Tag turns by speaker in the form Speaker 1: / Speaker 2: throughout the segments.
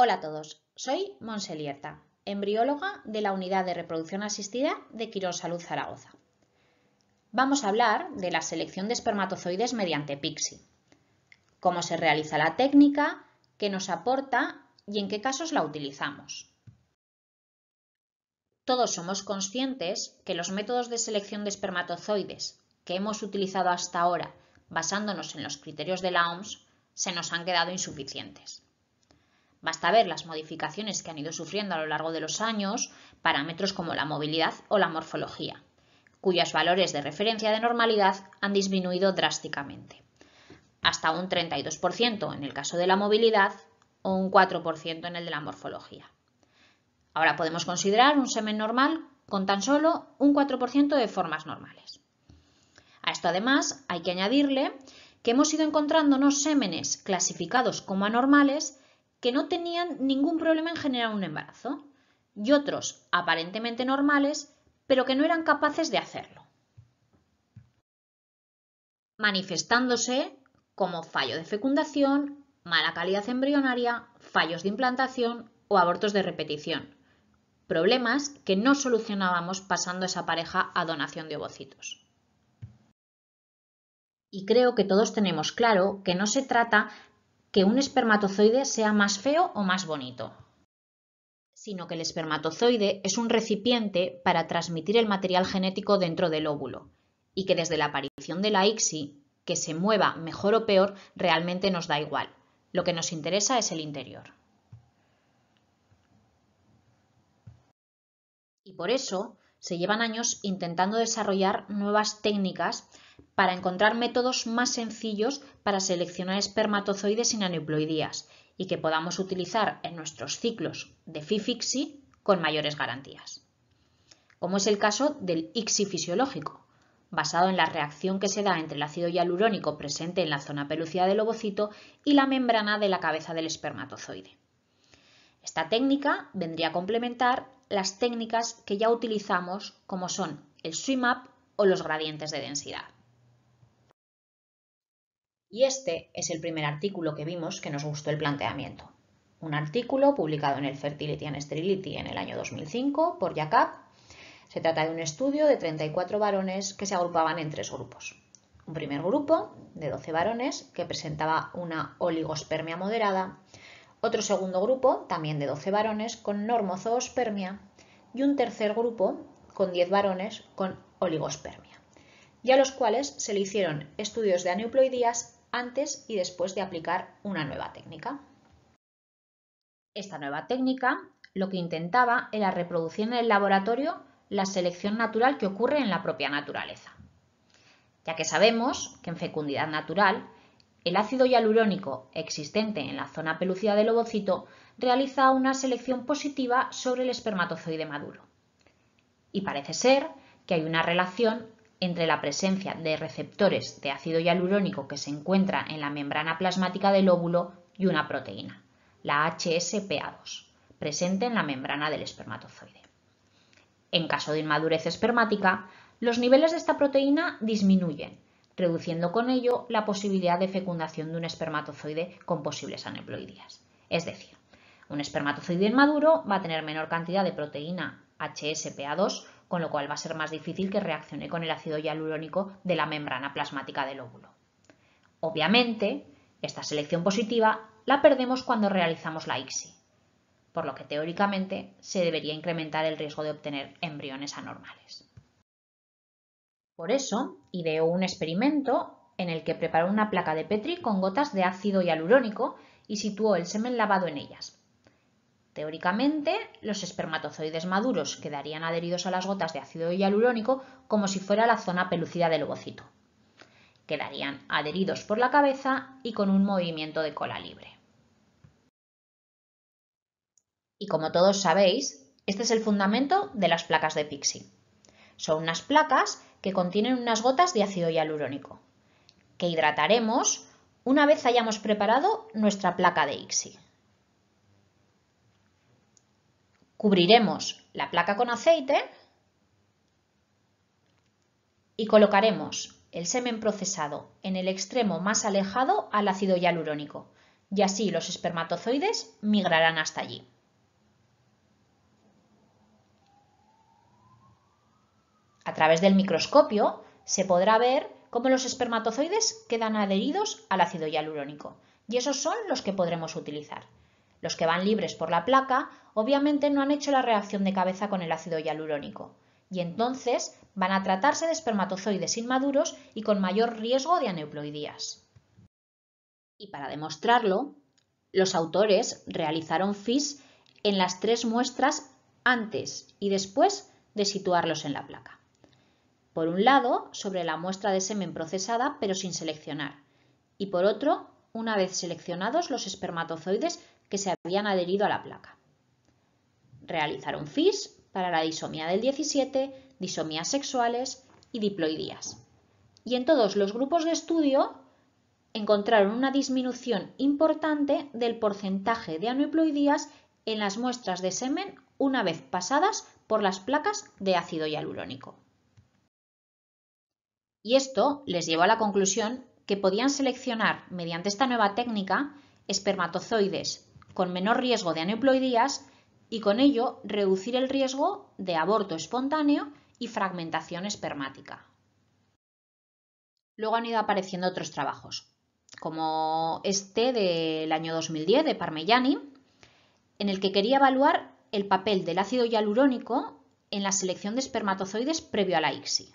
Speaker 1: Hola a todos, soy Montse Lierta, embrióloga de la Unidad de Reproducción Asistida de Quirónsalud Zaragoza. Vamos a hablar de la selección de espermatozoides mediante PICSI, cómo se realiza la técnica, qué nos aporta y en qué casos la utilizamos. Todos somos conscientes que los métodos de selección de espermatozoides que hemos utilizado hasta ahora, basándonos en los criterios de la OMS, se nos han quedado insuficientes. Basta ver las modificaciones que han ido sufriendo a lo largo de los años parámetros como la movilidad o la morfología, cuyos valores de referencia de normalidad han disminuido drásticamente, hasta un 32% en el caso de la movilidad o un 4% en el de la morfología. Ahora podemos considerar un semen normal con tan solo un 4% de formas normales. A esto además hay que añadirle que hemos ido encontrándonos sémenes clasificados como anormales que no tenían ningún problema en generar un embarazo y otros aparentemente normales pero que no eran capaces de hacerlo, manifestándose como fallo de fecundación, mala calidad embrionaria, fallos de implantación o abortos de repetición, problemas que no solucionábamos pasando esa pareja a donación de ovocitos. Y creo que todos tenemos claro que no se trata que un espermatozoide sea más feo o más bonito, sino que el espermatozoide es un recipiente para transmitir el material genético dentro del óvulo y que desde la aparición de la ICSI, que se mueva mejor o peor, realmente nos da igual. Lo que nos interesa es el interior. Y por eso se llevan años intentando desarrollar nuevas técnicas para encontrar métodos más sencillos para seleccionar espermatozoides sin aneuploidías y que podamos utilizar en nuestros ciclos de FIFICSI con mayores garantías. Como es el caso del ICSI fisiológico, basado en la reacción que se da entre el ácido hialurónico presente en la zona pelúcida del ovocito y la membrana de la cabeza del espermatozoide. Esta técnica vendría a complementar las técnicas que ya utilizamos como son el SwimUp o los gradientes de densidad. Y este es el primer artículo que vimos que nos gustó el planteamiento. Un artículo publicado en el Fertility and Sterility en el año 2005 por Jacob. Se trata de un estudio de 34 varones que se agrupaban en 3 grupos. Un primer grupo de 12 varones que presentaba una oligospermia moderada, otro segundo grupo, también de 12 varones, con normozoospermia y un tercer grupo con 10 varones con oligospermia, y a los cuales se le hicieron estudios de aneuploidías antes y después de aplicar una nueva técnica. Esta nueva técnica lo que intentaba era reproducir en el laboratorio la selección natural que ocurre en la propia naturaleza, ya que sabemos que en fecundidad natural el ácido hialurónico existente en la zona pelúcida del ovocito realiza una selección positiva sobre el espermatozoide maduro. Y parece ser que hay una relación entre la presencia de receptores de ácido hialurónico que se encuentra en la membrana plasmática del óvulo y una proteína, la HSPA2, presente en la membrana del espermatozoide. En caso de inmadurez espermática, los niveles de esta proteína disminuyen, reduciendo con ello la posibilidad de fecundación de un espermatozoide con posibles aneuploidías. Es decir, un espermatozoide inmaduro va a tener menor cantidad de proteína HSPA2, con lo cual va a ser más difícil que reaccione con el ácido hialurónico de la membrana plasmática del óvulo. Obviamente, esta selección positiva la perdemos cuando realizamos la ICSI, por lo que teóricamente se debería incrementar el riesgo de obtener embriones anormales. Por eso, ideó un experimento en el que preparó una placa de Petri con gotas de ácido hialurónico y situó el semen lavado en ellas. Teóricamente, los espermatozoides maduros quedarían adheridos a las gotas de ácido hialurónico como si fuera la zona pelúcida del ovocito. Quedarían adheridos por la cabeza y con un movimiento de cola libre. Y como todos sabéis, este es el fundamento de las placas de PICSI. Son unas placas que contienen unas gotas de ácido hialurónico, que hidrataremos una vez hayamos preparado nuestra placa de ICSI. Cubriremos la placa con aceite y colocaremos el semen procesado en el extremo más alejado al ácido hialurónico, y así los espermatozoides migrarán hasta allí. A través del microscopio se podrá ver cómo los espermatozoides quedan adheridos al ácido hialurónico, y esos son los que podremos utilizar. Los que van libres por la placa obviamente no han hecho la reacción de cabeza con el ácido hialurónico, y entonces van a tratarse de espermatozoides inmaduros y con mayor riesgo de aneuploidías. Y para demostrarlo, los autores realizaron FIS en las 3 muestras antes y después de situarlos en la placa. Por un lado, sobre la muestra de semen procesada pero sin seleccionar, y por otro, una vez seleccionados los espermatozoides que se habían adherido a la placa. Realizaron FIS para la disomía del 17, disomías sexuales y diploidías. Y en todos los grupos de estudio encontraron una disminución importante del porcentaje de aneuploidías en las muestras de semen una vez pasadas por las placas de ácido hialurónico. Y esto les llevó a la conclusión que podían seleccionar mediante esta nueva técnica espermatozoides con menor riesgo de aneuploidías y con ello reducir el riesgo de aborto espontáneo y fragmentación espermática. Luego han ido apareciendo otros trabajos, como este del año 2010 de Parmigiani, en el que quería evaluar el papel del ácido hialurónico en la selección de espermatozoides previo a la ICSI.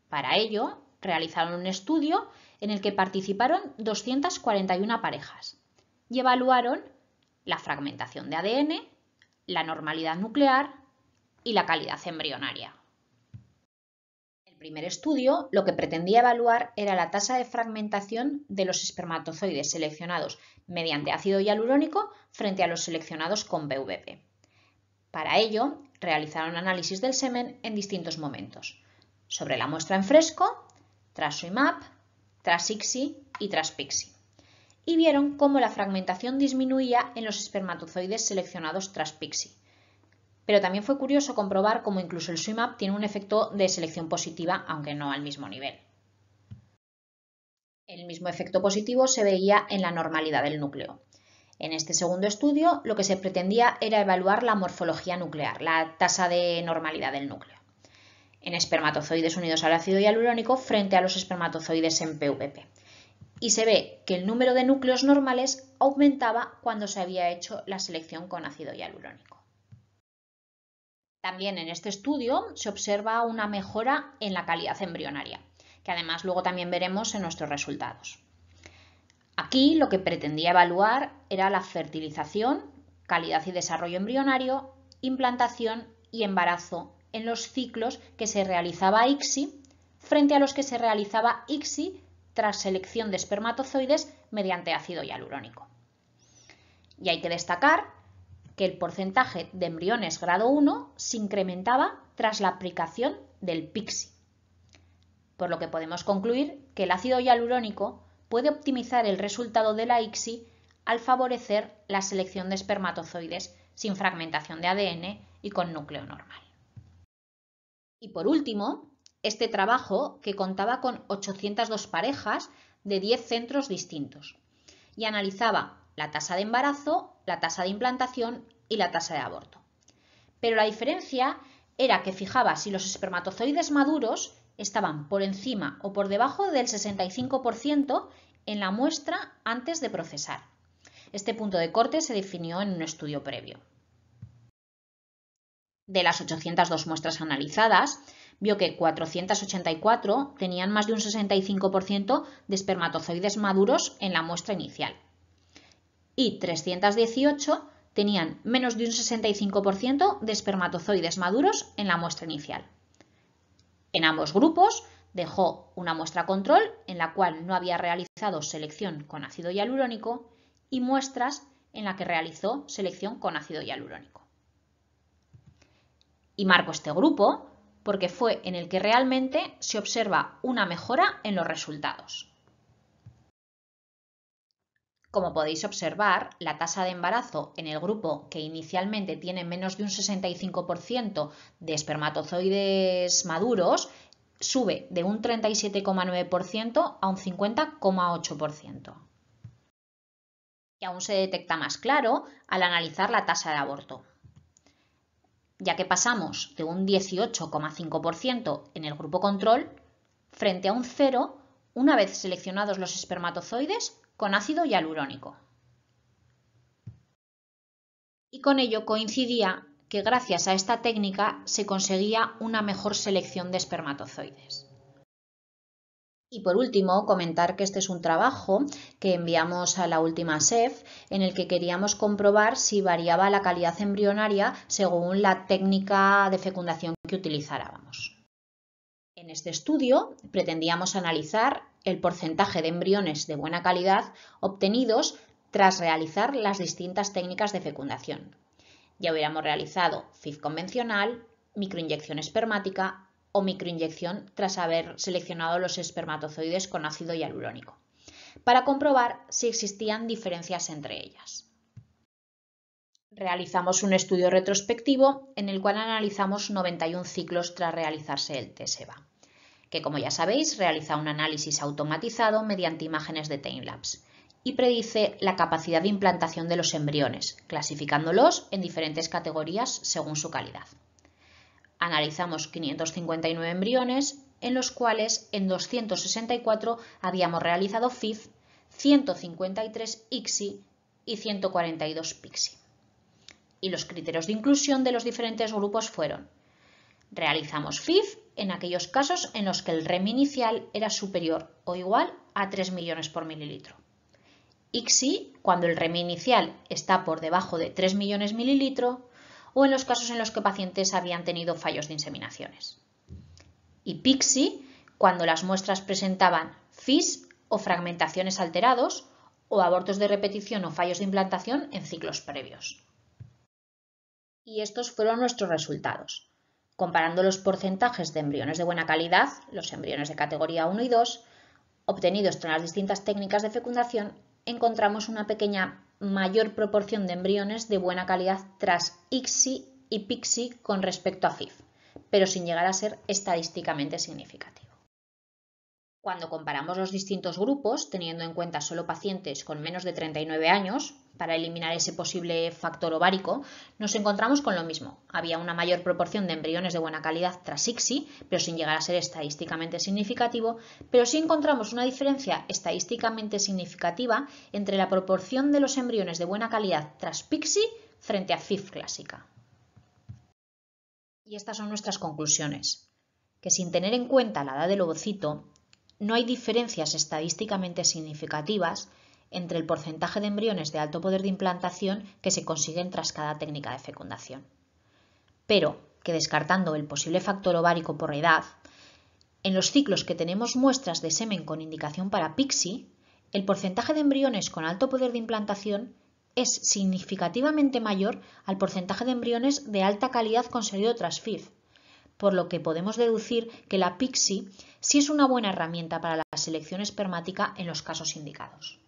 Speaker 1: Para ello, realizaron un estudio en el que participaron 241 parejas y evaluaron la fragmentación de ADN, la normalidad nuclear y la calidad embrionaria. El primer estudio lo que pretendía evaluar era la tasa de fragmentación de los espermatozoides seleccionados mediante ácido hialurónico frente a los seleccionados con VVP. Para ello, realizaron análisis del semen en distintos momentos, sobre la muestra en fresco, tras SWIMAP, tras ICSI y tras PICSI, y vieron cómo la fragmentación disminuía en los espermatozoides seleccionados tras PICSI. Pero también fue curioso comprobar cómo incluso el SWIMAP tiene un efecto de selección positiva, aunque no al mismo nivel. El mismo efecto positivo se veía en la normalidad del núcleo. En este segundo estudio, lo que se pretendía era evaluar la morfología nuclear, la tasa de normalidad del núcleo, en espermatozoides unidos al ácido hialurónico frente a los espermatozoides en PVP. Y se ve que el número de núcleos normales aumentaba cuando se había hecho la selección con ácido hialurónico. También en este estudio se observa una mejora en la calidad embrionaria, que además luego también veremos en nuestros resultados. Aquí lo que pretendía evaluar era la fertilización, calidad y desarrollo embrionario, implantación y embarazo en los ciclos que se realizaba ICSI frente a los que se realizaba ICSI tras selección de espermatozoides mediante ácido hialurónico. Y hay que destacar que el porcentaje de embriones grado 1 se incrementaba tras la aplicación del PICSI, por lo que podemos concluir que el ácido hialurónico puede optimizar el resultado de la ICSI al favorecer la selección de espermatozoides sin fragmentación de ADN y con núcleo normal. Y por último, este trabajo que contaba con 802 parejas de 10 centros distintos y analizaba la tasa de embarazo, la tasa de implantación y la tasa de aborto. Pero la diferencia era que fijaba si los espermatozoides maduros estaban por encima o por debajo del 65% en la muestra antes de procesar. Este punto de corte se definió en un estudio previo. De las 802 muestras analizadas, vio que 484 tenían más de un 65% de espermatozoides maduros en la muestra inicial y 318 tenían menos de un 65% de espermatozoides maduros en la muestra inicial. En ambos grupos dejó una muestra control en la cual no había realizado selección con ácido hialurónico y muestras en la que realizó selección con ácido hialurónico. Y marco este grupo porque fue en el que realmente se observa una mejora en los resultados. Como podéis observar, la tasa de embarazo en el grupo que inicialmente tiene menos de un 65% de espermatozoides maduros sube de un 37,9% a un 50,8%. Y aún se detecta más claro al analizar la tasa de aborto, ya que pasamos de un 18,5% en el grupo control frente a un 0 una vez seleccionados los espermatozoides con ácido hialurónico. Y con ello coincidía que gracias a esta técnica se conseguía una mejor selección de espermatozoides. Y por último, comentar que este es un trabajo que enviamos a la última SEF en el que queríamos comprobar si variaba la calidad embrionaria según la técnica de fecundación que utilizáramos. En este estudio pretendíamos analizar el porcentaje de embriones de buena calidad obtenidos tras realizar las distintas técnicas de fecundación. Ya hubiéramos realizado FIV convencional, microinyección espermática o microinyección tras haber seleccionado los espermatozoides con ácido hialurónico, para comprobar si existían diferencias entre ellas. Realizamos un estudio retrospectivo en el cual analizamos 91 ciclos tras realizarse el TSEVA, que como ya sabéis realiza un análisis automatizado mediante imágenes de timelapse y predice la capacidad de implantación de los embriones, clasificándolos en diferentes categorías según su calidad. Analizamos 559 embriones, en los cuales en 264 habíamos realizado FIV, 153 ICSI y 142 PICSI. Y los criterios de inclusión de los diferentes grupos fueron: realizamos FIV en aquellos casos en los que el REM inicial era superior o igual a 3 millones por mililitro. ICSI cuando el REM inicial está por debajo de 3 millones mililitro, o en los casos en los que pacientes habían tenido fallos de inseminaciones. Y PICSI cuando las muestras presentaban FIS o fragmentaciones alterados o abortos de repetición o fallos de implantación en ciclos previos. Y estos fueron nuestros resultados. Comparando los porcentajes de embriones de buena calidad, los embriones de categoría 1 y 2, obtenidos tras las distintas técnicas de fecundación, encontramos una pequeña mayor proporción de embriones de buena calidad tras ICSI y PICSI con respecto a FIV, pero sin llegar a ser estadísticamente significativo. Cuando comparamos los distintos grupos, teniendo en cuenta solo pacientes con menos de 39 años, para eliminar ese posible factor ovárico, nos encontramos con lo mismo. Había una mayor proporción de embriones de buena calidad tras ICSI, pero sin llegar a ser estadísticamente significativo, pero sí encontramos una diferencia estadísticamente significativa entre la proporción de los embriones de buena calidad tras PICSI frente a FIV clásica. Y estas son nuestras conclusiones, que sin tener en cuenta la edad del ovocito, no hay diferencias estadísticamente significativas entre el porcentaje de embriones de alto poder de implantación que se consiguen tras cada técnica de fecundación. Pero que descartando el posible factor ovárico por edad, en los ciclos que tenemos muestras de semen con indicación para PICSI, el porcentaje de embriones con alto poder de implantación es significativamente mayor al porcentaje de embriones de alta calidad conseguido tras FIV, por lo que podemos deducir que la PICSI sí es una buena herramienta para la selección espermática en los casos indicados.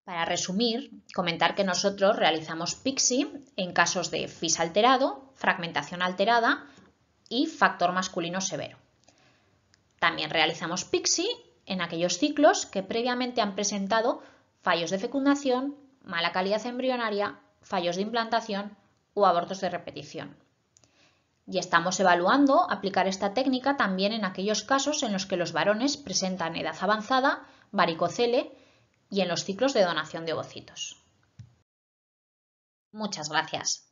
Speaker 1: Para resumir, comentar que nosotros realizamos PICSI en casos de FIS alterado, fragmentación alterada y factor masculino severo. También realizamos PICSI en aquellos ciclos que previamente han presentado fallos de fecundación, mala calidad embrionaria, fallos de implantación o abortos de repetición. Y estamos evaluando aplicar esta técnica también en aquellos casos en los que los varones presentan edad avanzada, varicocele y en los ciclos de donación de ovocitos. Muchas gracias.